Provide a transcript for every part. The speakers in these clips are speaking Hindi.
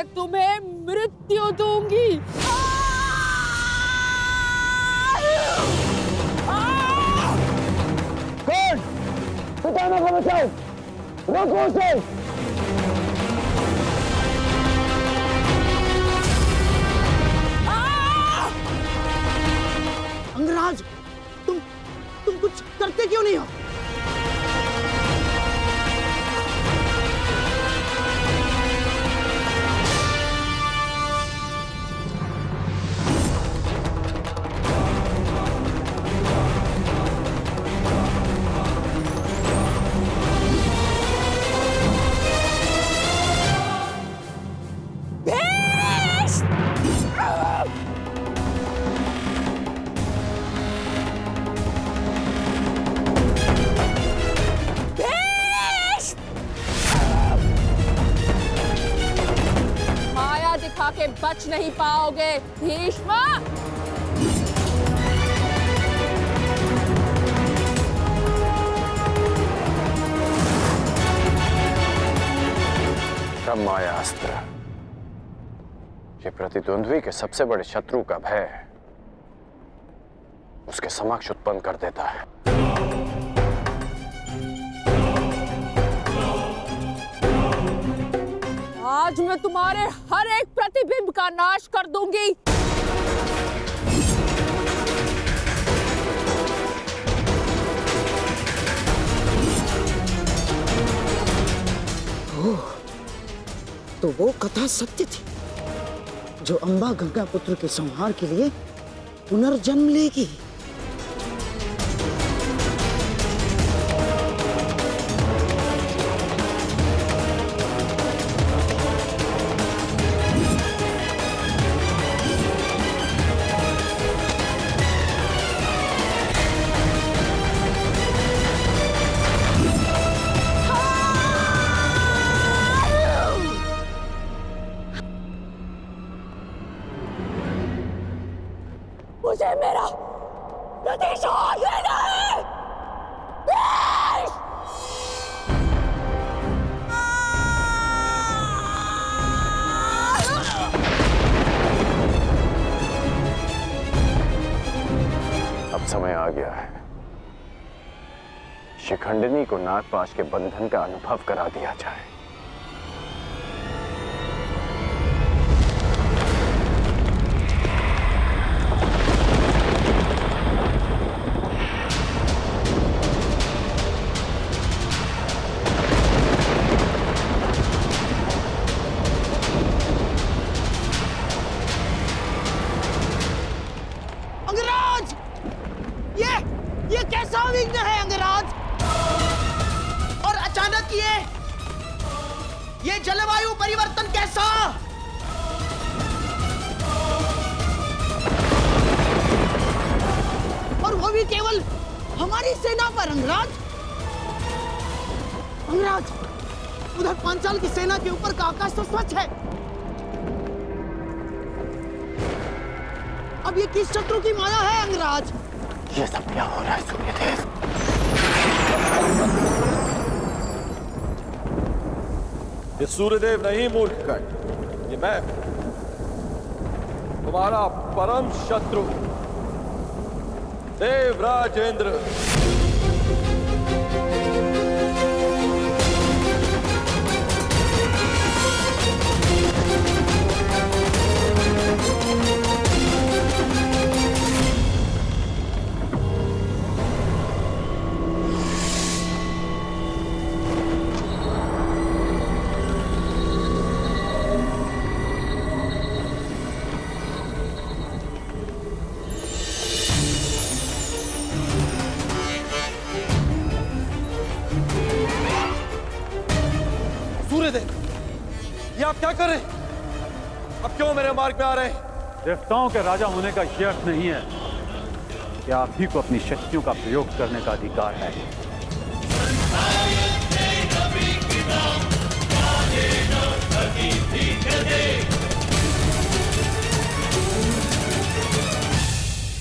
मैं तुम्हें मृत्यु दूंगी। कौन? पितामह को बचाओ, रोको उसे। अंगराज, तुम कुछ करते क्यों नहीं हो? के बच नहीं पाओगे भीष्म। ब्रह्माया अस्त्र, ये प्रतिद्वंद्वी के सबसे बड़े शत्रु का भय उसके समक्ष उत्पन्न कर देता है। आज मैं तुम्हारे हर एक प्रतिबिंब का नाश कर दूंगी। तो वो कथा सत्य थी, जो अंबा गंगा पुत्र के संहार के लिए पुनर्जन्म लेगी। मुझे मेरा प्रतिशोध लेना है। अब समय आ गया है, शिखंडिनी को नागपाश के बंधन का अनुभव करा दिया जाए। ये कैसा विघ्न है अंगराज? और अचानक ये जलवायु परिवर्तन कैसा? और वो भी केवल हमारी सेना पर अंगराज। अंगराज, उधर पांचाल की सेना के ऊपर का आकाश तो स्वच्छ है। अब ये किस शत्रु की माया है अंगराज? ये सब क्या हो रहा है सूर्यदेव? ये सूर्यदेव नहीं मूर्खकण, ये मैं, तुम्हारा परम शत्रु देवराज इंद्र। ये आप क्या कर रहे हैं? अब क्यों मेरे मार्ग में आ रहे हैं? देवताओं के राजा होने का ये अर्थ नहीं है कि आप ही को अपनी शक्तियों का प्रयोग करने का अधिकार है।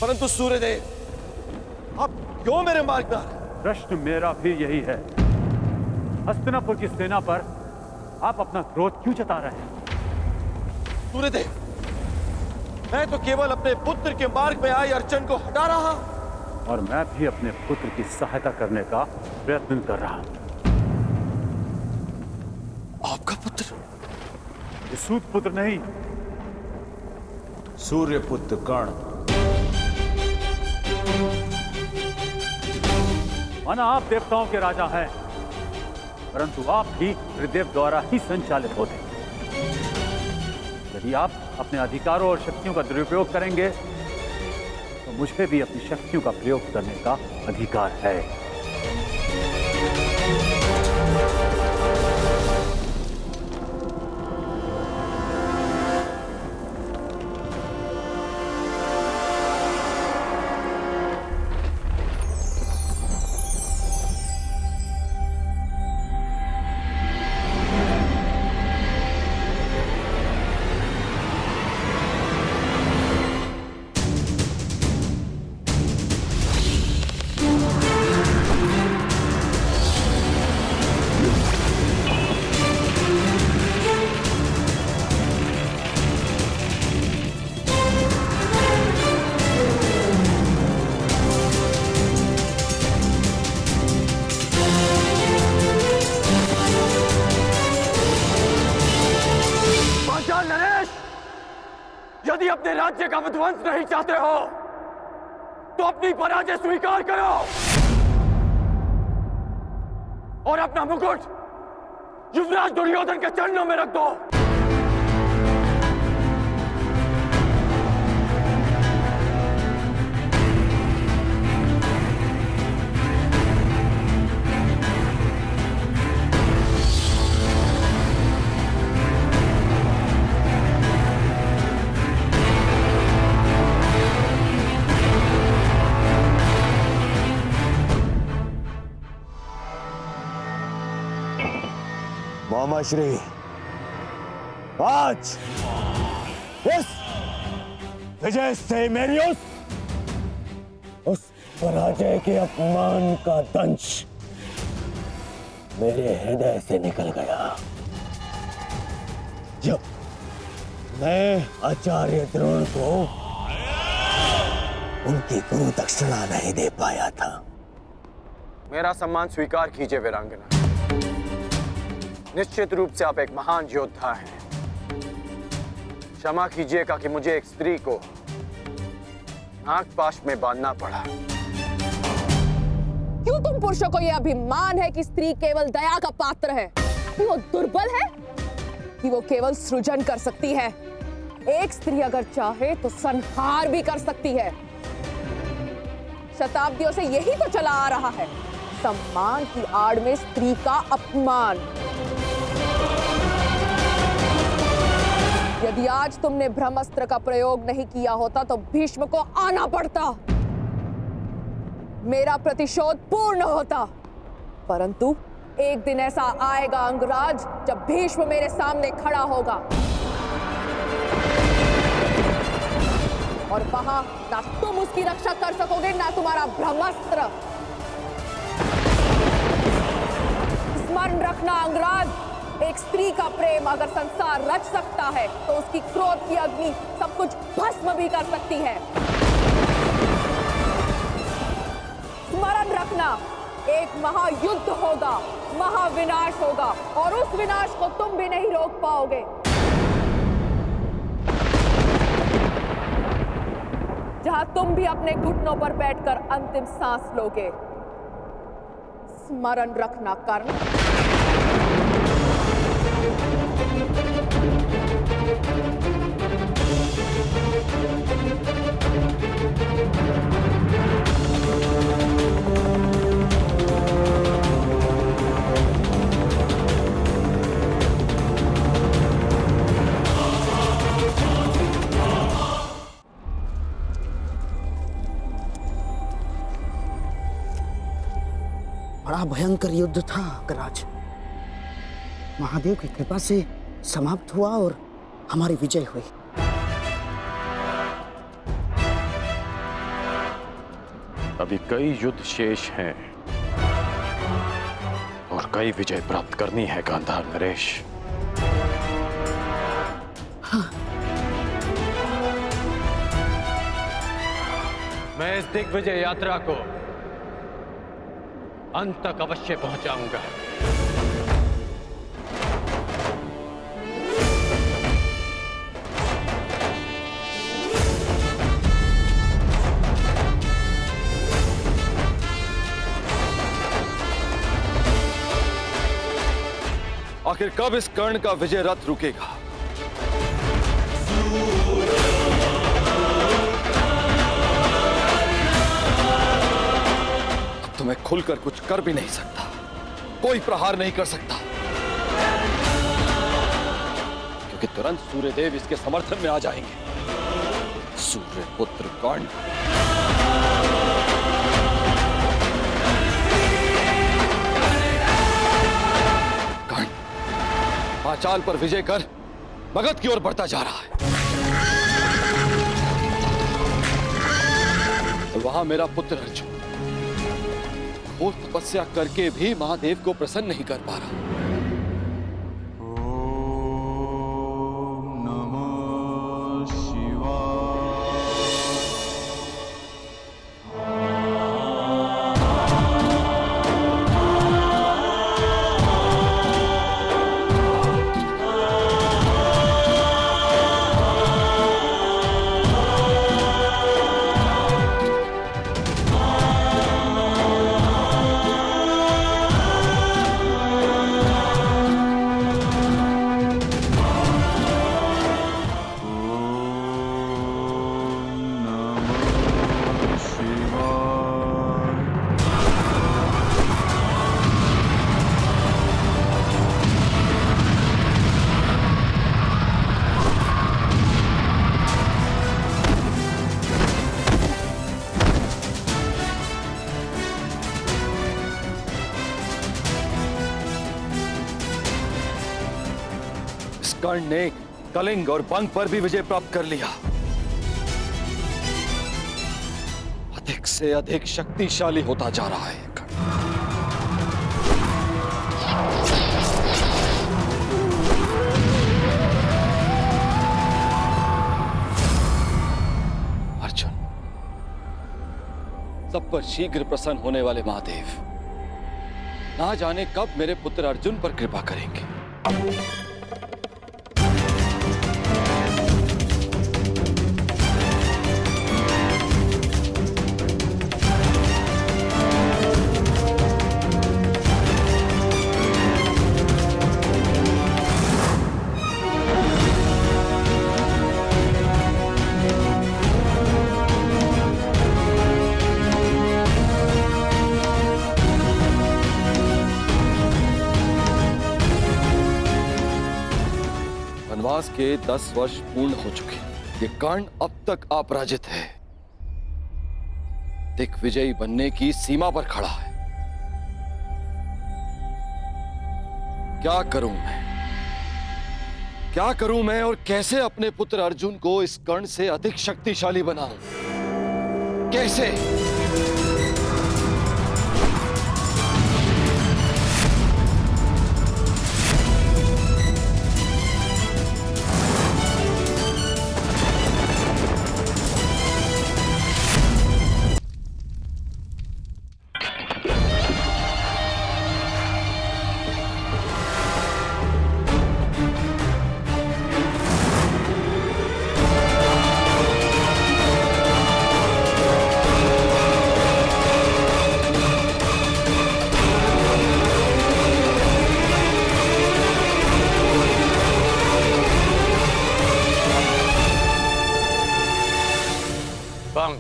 परंतु सूर्यदेव, आप क्यों मेरे मार्ग में आ रहे हैं? प्रश्न मेरा भी यही है। हस्तिनापुर की सेना पर आप अपना क्रोध क्यों जता रहे हैं? सूर्यदेव, मैं तो केवल अपने पुत्र के मार्ग में आई अड़चन को हटा रहा, और मैं भी अपने पुत्र की सहायता करने का प्रयत्न कर रहा हूं। आपका पुत्र? ये सूत पुत्र नहीं, सूर्यपुत्र कर्ण। माना आप देवताओं के राजा हैं, परंतु आप भी त्रिदेव द्वारा ही संचालित होते हैं। यदि आप अपने अधिकारों और शक्तियों का दुरुपयोग करेंगे तो मुझे भी अपनी शक्तियों का प्रयोग करने का अधिकार है। यदि अपने राज्य का विध्वंस नहीं चाहते हो तो अपनी पराजय स्वीकार करो और अपना मुकुट युवराज दुर्योधन के चरणों में रख दो। मामा श्री, आज इस विजय से मेरी उस पराजय के अपमान का दंश मेरे हृदय से निकल गया। जब मैं आचार्य द्रोण को उनकी गुरु दक्षिणा नहीं दे पाया था। मेरा सम्मान स्वीकार कीजिए वीरांगना। निश्चित रूप से आप एक महान योद्धा हैं। क्षमा कीजिएगा कि मुझे एक स्त्री को नागपाश में बांधना पड़ा। क्यों तुम पुरुषों को यह अभिमान है कि स्त्री केवल दया का पात्र है? कि वो दुर्बल है? कि वो केवल सृजन कर सकती है? एक स्त्री अगर चाहे तो संहार भी कर सकती है। शताब्दियों से यही तो चला आ रहा है, सम्मान की आड़ में स्त्री का अपमान। यदि आज तुमने ब्रह्मास्त्र का प्रयोग नहीं किया होता तो भीष्म को आना पड़ता, मेरा प्रतिशोध पूर्ण होता। परंतु एक दिन ऐसा आएगा अंगराज जब भीष्म मेरे सामने खड़ा होगा और वहां ना तुम उसकी रक्षा कर सकोगे ना तुम्हारा ब्रह्मास्त्र। स्मरण रखना अंगराज, एक स्त्री का प्रेम अगर संसार रच सकता है तो उसकी क्रोध की अग्नि सब कुछ भस्म भी कर सकती है। स्मरण रखना, एक महायुद्ध होगा, महाविनाश होगा और उस विनाश को तुम भी नहीं रोक पाओगे। जहां तुम भी अपने घुटनों पर बैठकर अंतिम सांस लोगे। स्मरण रखना कर्ण। बड़ा भयंकर युद्ध था अंगराज। महादेव की कृपा से समाप्त हुआ और हमारी विजय हुई। अभी कई युद्ध शेष हैं और कई विजय प्राप्त करनी है गांधार नरेश। हाँ, इस दिग्विजय यात्रा को अंत तक अवश्य पहुंचाऊंगा। आखिर कब इस कर्ण का विजय रथ रुकेगा? अब तो मैं खुलकर कुछ कर भी नहीं सकता, कोई प्रहार नहीं कर सकता, क्योंकि तुरंत सूर्यदेव इसके समर्थन में आ जाएंगे। सूर्यपुत्र कर्ण पांचाल पर विजय कर मगध की ओर बढ़ता जा रहा है। वहां मेरा पुत्र अर्जुन घोर तपस्या करके भी महादेव को प्रसन्न नहीं कर पा रहा। कर्ण ने कलिंग और बंग पर भी विजय प्राप्त कर लिया। अधिक से अधिक शक्तिशाली होता जा रहा है अर्जुन। सब पर शीघ्र प्रसन्न होने वाले महादेव ना जाने कब मेरे पुत्र अर्जुन पर कृपा करेंगे। वनवास के 10 वर्ष पूर्ण हो चुके। ये कर्ण अब तक अपराजित है, दिग्विजयी बनने की सीमा पर खड़ा है। क्या करूं मैं और कैसे अपने पुत्र अर्जुन को इस कर्ण से अधिक शक्तिशाली बनाऊं? कैसे? बंग,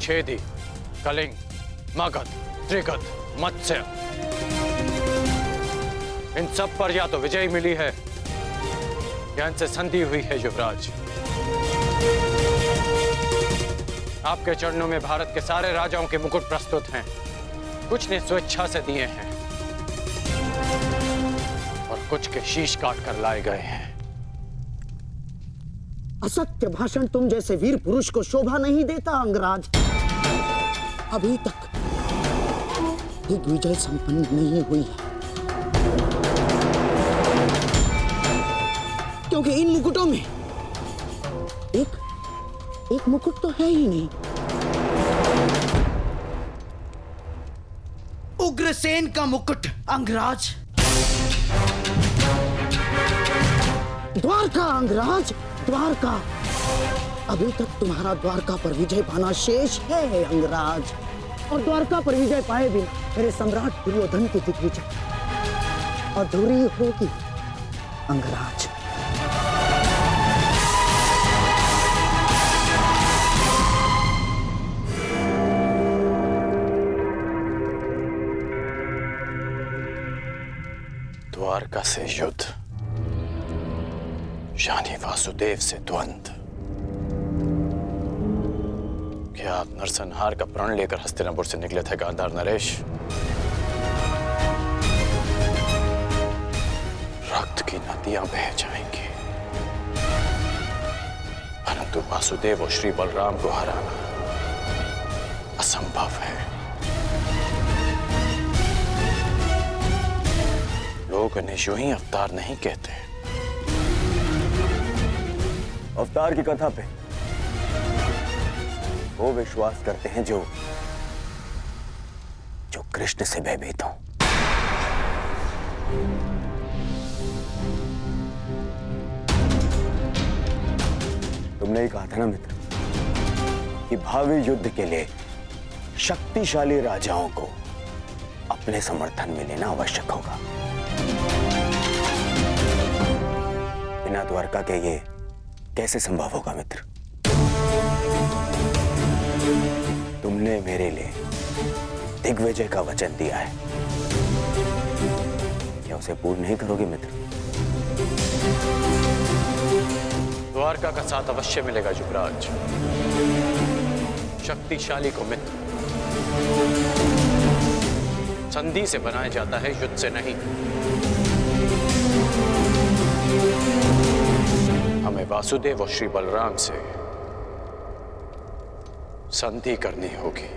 छेदी, कलिंग, मगध, त्रिगत, मत्स्य, इन सब पर या तो विजय मिली है या इनसे संधि हुई है। युवराज, आपके चरणों में भारत के सारे राजाओं के मुकुट प्रस्तुत हैं। कुछ ने स्वेच्छा से दिए हैं और कुछ के शीश काट कर लाए गए हैं। असत्य भाषण तुम जैसे वीर पुरुष को शोभा नहीं देता अंगराज। अभी तक दिग्विजय संपन्न नहीं हुई है, क्योंकि इन मुकुटों में एक मुकुट तो है ही नहीं। उग्रसेन का मुकुट अंगराज। द्वारका अंगराज, द्वारका। अभी तक तुम्हारा द्वारका पर विजय पाना शेष है अंगराज। और द्वारका पर विजय पाए बिना मेरे सम्राट दुर्योधन की दिग्विजय अधूरी होगी अंगराज। द्वारका से युद्ध यानी वासुदेव से द्वंद्व। क्या आप नरसंहार का प्रण लेकर हस्तिनापुर से निकले थे गांधार नरेश? रक्त की नदियां बह जाएंगी, परंतु वासुदेव और श्री बलराम को हराना असंभव है। लोग इन्हें यूं ही अवतार नहीं कहते। अवतार की कथा पे वो विश्वास करते हैं जो कृष्ण से भयभीत हो। तुमने ही कहा था ना मित्र कि भावी युद्ध के लिए शक्तिशाली राजाओं को अपने समर्थन में लेना आवश्यक होगा। बिना द्वारका के ये कैसे संभव होगा मित्र? तुमने मेरे लिए दिग्विजय का वचन दिया है, क्या उसे पूर्ण नहीं करोगे मित्र? द्वारका का साथ अवश्य मिलेगा युवराज। शक्तिशाली को मित्र संधि से बनाया जाता है, युद्ध से नहीं। हमें वासुदेव और श्री बलराम से संधि करनी होगी।